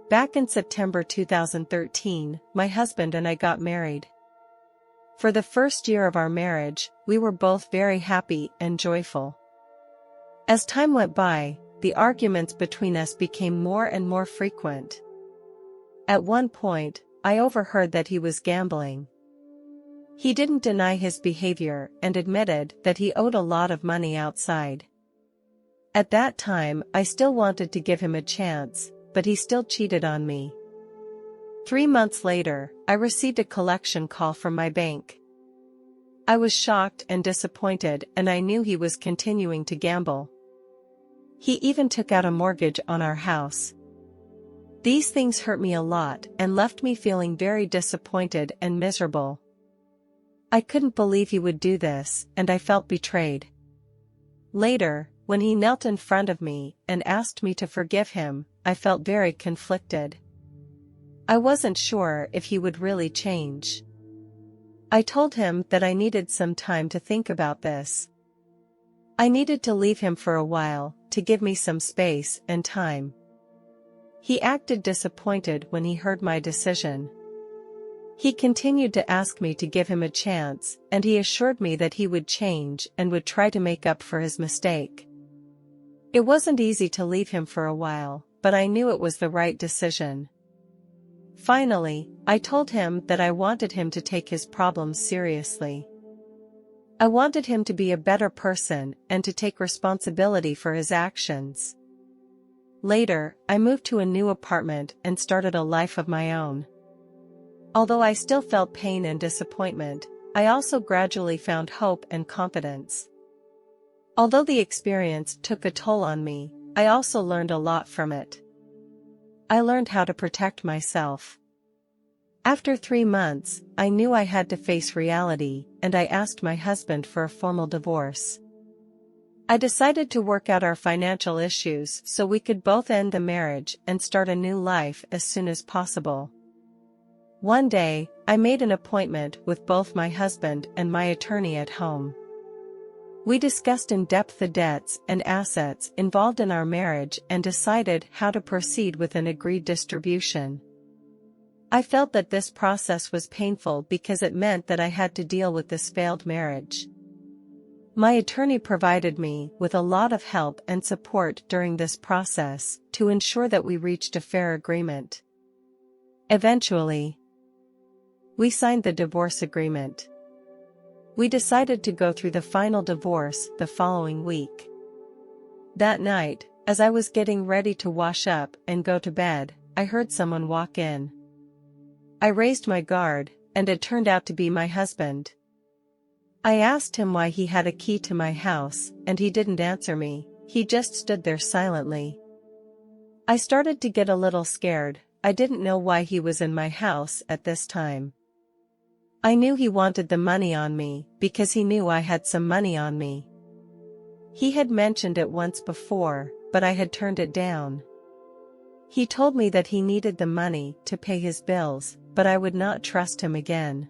Back in September 2013, my husband and I got married. For the first year of our marriage, we were both very happy and joyful. As time went by, the arguments between us became more and more frequent. At one point, I overheard that he was gambling. He didn't deny his behavior and admitted that he owed a lot of money outside. At that time, I still wanted to give him a chance, but he still cheated on me. 3 months later, I received a collection call from my bank. I was shocked and disappointed, and I knew he was continuing to gamble. He even took out a mortgage on our house. These things hurt me a lot and left me feeling very disappointed and miserable. I couldn't believe he would do this, and I felt betrayed. Later, when he knelt in front of me and asked me to forgive him, I felt very conflicted. I wasn't sure if he would really change. I told him that I needed some time to think about this. I needed to leave him for a while, to give me some space and time. He acted disappointed when he heard my decision. He continued to ask me to give him a chance, and he assured me that he would change and would try to make up for his mistake. It wasn't easy to leave him for a while, but I knew it was the right decision. Finally, I told him that I wanted him to take his problems seriously. I wanted him to be a better person and to take responsibility for his actions. Later, I moved to a new apartment and started a life of my own. Although I still felt pain and disappointment, I also gradually found hope and confidence. Although the experience took a toll on me, I also learned a lot from it. I learned how to protect myself. After 3 months, I knew I had to face reality, and I asked my husband for a formal divorce. I decided to work out our financial issues so we could both end the marriage and start a new life as soon as possible. One day, I made an appointment with both my husband and my attorney at home. We discussed in depth the debts and assets involved in our marriage and decided how to proceed with an agreed distribution. I felt that this process was painful because it meant that I had to deal with this failed marriage. My attorney provided me with a lot of help and support during this process to ensure that we reached a fair agreement. Eventually, we signed the divorce agreement. We decided to go through the final divorce the following week. That night, as I was getting ready to wash up and go to bed, I heard someone walk in. I raised my guard, and it turned out to be my husband. I asked him why he had a key to my house, and he didn't answer me. He just stood there silently. I started to get a little scared. I didn't know why he was in my house at this time. I knew he wanted the money on me because he knew I had some money on me. He had mentioned it once before, but I had turned it down. He told me that he needed the money to pay his bills, but I would not trust him again.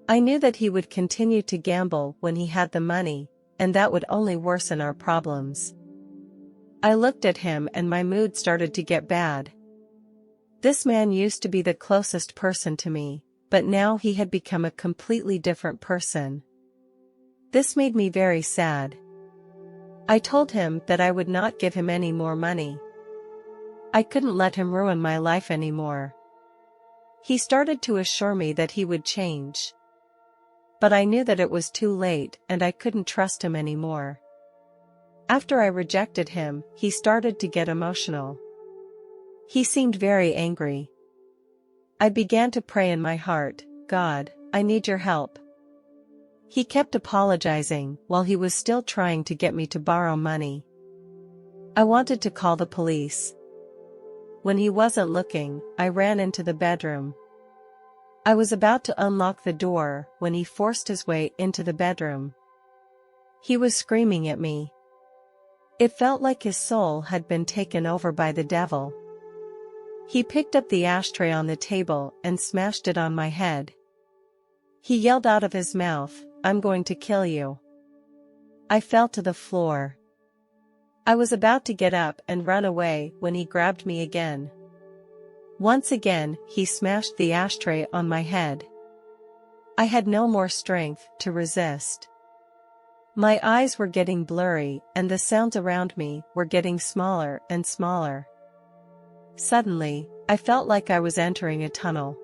I knew that he would continue to gamble when he had the money, and that would only worsen our problems. I looked at him and my mood started to get bad. This man used to be the closest person to me, but now he had become a completely different person. This made me very sad. I told him that I would not give him any more money. I couldn't let him ruin my life anymore. He started to assure me that he would change. But I knew that it was too late and I couldn't trust him anymore. After I rejected him, he started to get emotional. He seemed very angry. I began to pray in my heart, God, I need your help. He kept apologizing while he was still trying to get me to borrow money. I wanted to call the police. When he wasn't looking, I ran into the bedroom. I was about to unlock the door when he forced his way into the bedroom. He was screaming at me. It felt like his soul had been taken over by the devil. He picked up the ashtray on the table and smashed it on my head. He yelled out of his mouth, I'm going to kill you. I fell to the floor. I was about to get up and run away when he grabbed me again. Once again, he smashed the ashtray on my head. I had no more strength to resist. My eyes were getting blurry and the sounds around me were getting smaller and smaller. Suddenly, I felt like I was entering a tunnel.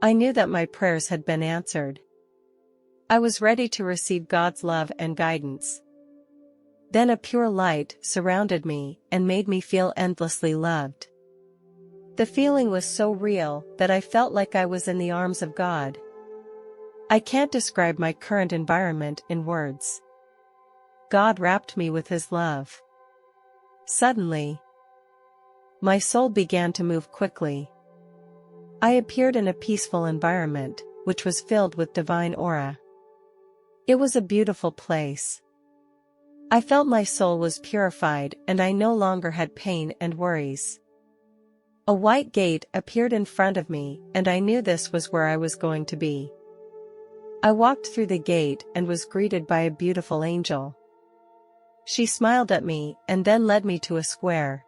I knew that my prayers had been answered. I was ready to receive God's love and guidance. Then a pure light surrounded me and made me feel endlessly loved. The feeling was so real that I felt like I was in the arms of God. I can't describe my current environment in words. God wrapped me with His love. Suddenly, my soul began to move quickly. I appeared in a peaceful environment, which was filled with divine aura. It was a beautiful place. I felt my soul was purified and I no longer had pain and worries. A white gate appeared in front of me and I knew this was where I was going to be. I walked through the gate and was greeted by a beautiful angel. She smiled at me and then led me to a square.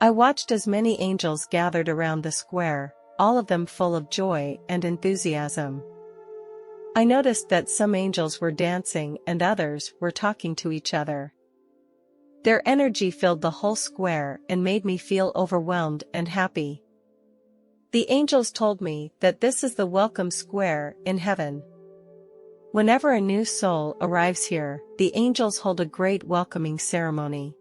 I watched as many angels gathered around the square, all of them full of joy and enthusiasm. I noticed that some angels were dancing and others were talking to each other. Their energy filled the whole square and made me feel overwhelmed and happy. The angels told me that this is the welcome square in heaven. Whenever a new soul arrives here, the angels hold a great welcoming ceremony.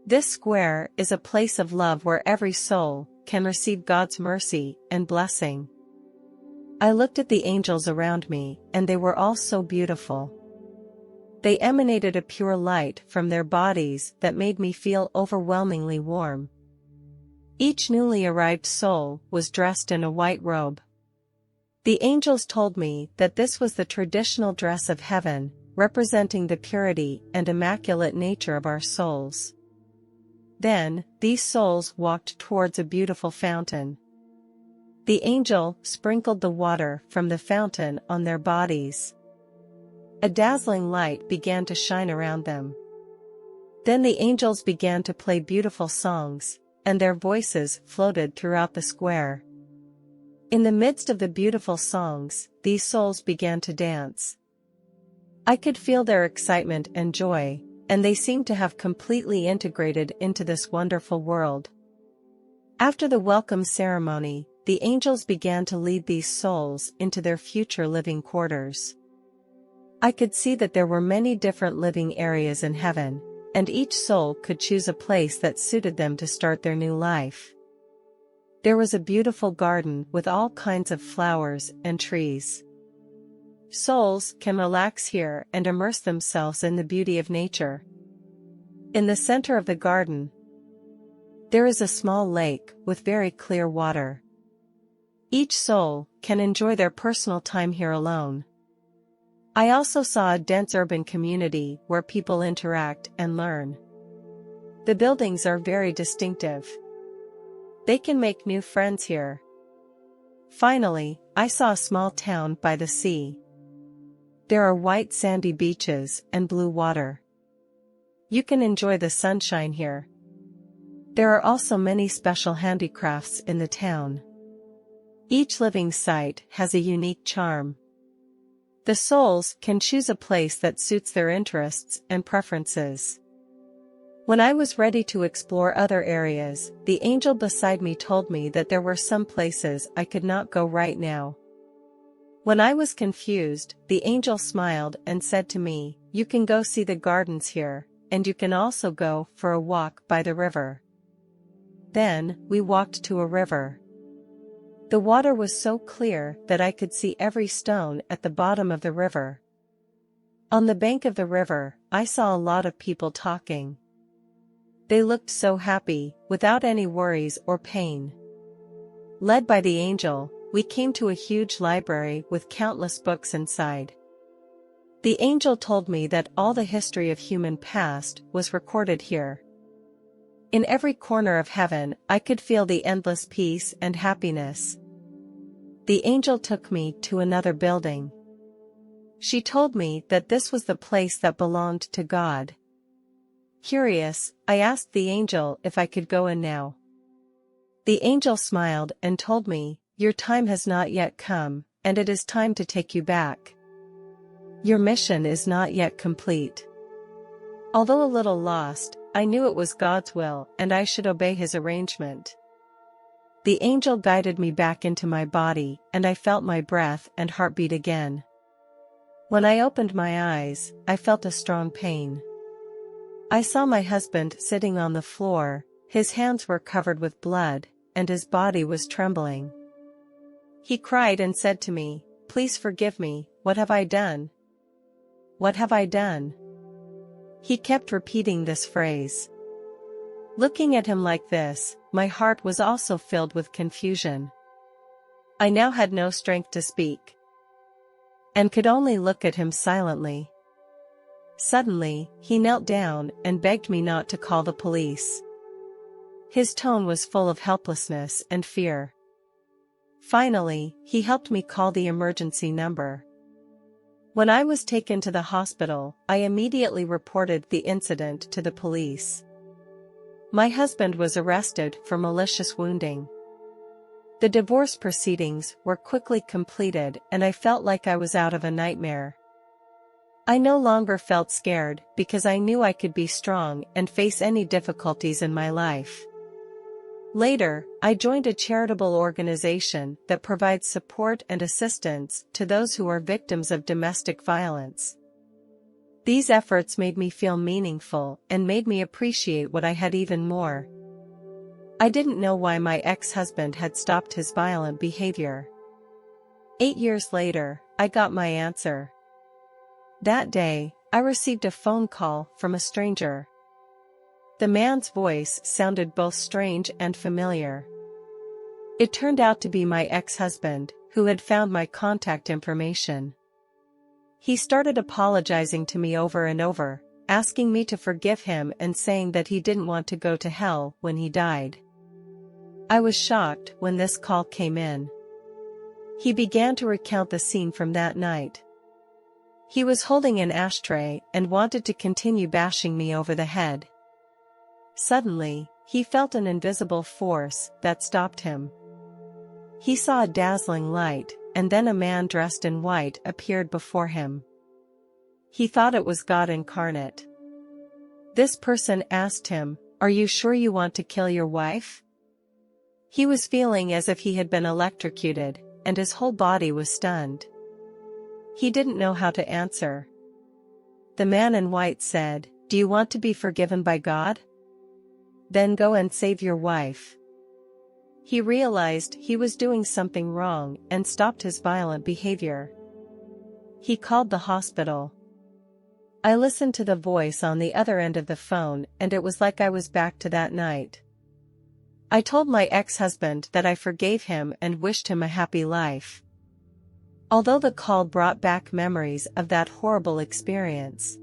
This square is a place of love where every soul can receive God's mercy and blessing. I looked at the angels around me, and they were all so beautiful. They emanated a pure light from their bodies that made me feel overwhelmingly warm. Each newly arrived soul was dressed in a white robe. The angels told me that this was the traditional dress of heaven, representing the purity and immaculate nature of our souls. Then, these souls walked towards a beautiful fountain. The angel sprinkled the water from the fountain on their bodies. A dazzling light began to shine around them. Then the angels began to play beautiful songs, and their voices floated throughout the square. In the midst of the beautiful songs, these souls began to dance. I could feel their excitement and joy, and they seemed to have completely integrated into this wonderful world. After the welcome ceremony, the angels began to lead these souls into their future living quarters. I could see that there were many different living areas in heaven, and each soul could choose a place that suited them to start their new life. There was a beautiful garden with all kinds of flowers and trees. Souls can relax here and immerse themselves in the beauty of nature. In the center of the garden, there is a small lake with very clear water. Each soul can enjoy their personal time here alone. I also saw a dense urban community where people interact and learn. The buildings are very distinctive. They can make new friends here. Finally, I saw a small town by the sea. There are white sandy beaches and blue water. You can enjoy the sunshine here. There are also many special handicrafts in the town. Each living site has a unique charm. The souls can choose a place that suits their interests and preferences. When I was ready to explore other areas, the angel beside me told me that there were some places I could not go right now. When I was confused, the angel smiled and said to me, "You can go see the gardens here, and you can also go for a walk by the river." Then, we walked to a river. The water was so clear that I could see every stone at the bottom of the river. On the bank of the river, I saw a lot of people talking. They looked so happy, without any worries or pain. Led by the angel, we came to a huge library with countless books inside. The angel told me that all the history of human past was recorded here. In every corner of heaven, I could feel the endless peace and happiness. The angel took me to another building. She told me that this was the place that belonged to God. Curious, I asked the angel if I could go in now. The angel smiled and told me, "Your time has not yet come, and it is time to take you back. Your mission is not yet complete." Although a little lost, I knew it was God's will and I should obey his arrangement. The angel guided me back into my body and I felt my breath and heartbeat again. When I opened my eyes, I felt a strong pain. I saw my husband sitting on the floor, his hands were covered with blood, and his body was trembling. He cried and said to me, "Please forgive me, what have I done? What have I done?" He kept repeating this phrase. Looking at him like this, my heart was also filled with confusion. I now had no strength to speak, and could only look at him silently. Suddenly, he knelt down and begged me not to call the police. His tone was full of helplessness and fear. Finally, he helped me call the emergency number. When I was taken to the hospital, I immediately reported the incident to the police. My husband was arrested for malicious wounding. The divorce proceedings were quickly completed and I felt like I was out of a nightmare. I no longer felt scared because I knew I could be strong and face any difficulties in my life. Later, I joined a charitable organization that provides support and assistance to those who are victims of domestic violence. These efforts made me feel meaningful and made me appreciate what I had even more. I didn't know why my ex-husband had stopped his violent behavior. 8 years later, I got my answer. That day, I received a phone call from a stranger. The man's voice sounded both strange and familiar. It turned out to be my ex-husband, who had found my contact information. He started apologizing to me over and over, asking me to forgive him and saying that he didn't want to go to hell when he died. I was shocked when this call came in. He began to recount the scene from that night. He was holding an ashtray and wanted to continue bashing me over the head. Suddenly, he felt an invisible force that stopped him. He saw a dazzling light, and then a man dressed in white appeared before him. He thought it was God incarnate. This person asked him, "Are you sure you want to kill your wife?" He was feeling as if he had been electrocuted, and his whole body was stunned. He didn't know how to answer. The man in white said, "Do you want to be forgiven by God? Then go and save your wife." He realized he was doing something wrong and stopped his violent behavior. He called the hospital. I listened to the voice on the other end of the phone and it was like I was back to that night. I told my ex-husband that I forgave him and wished him a happy life. Although the call brought back memories of that horrible experience,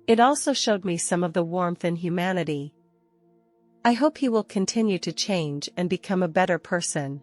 it also showed me some of the warmth and humanity. I hope he will continue to change and become a better person.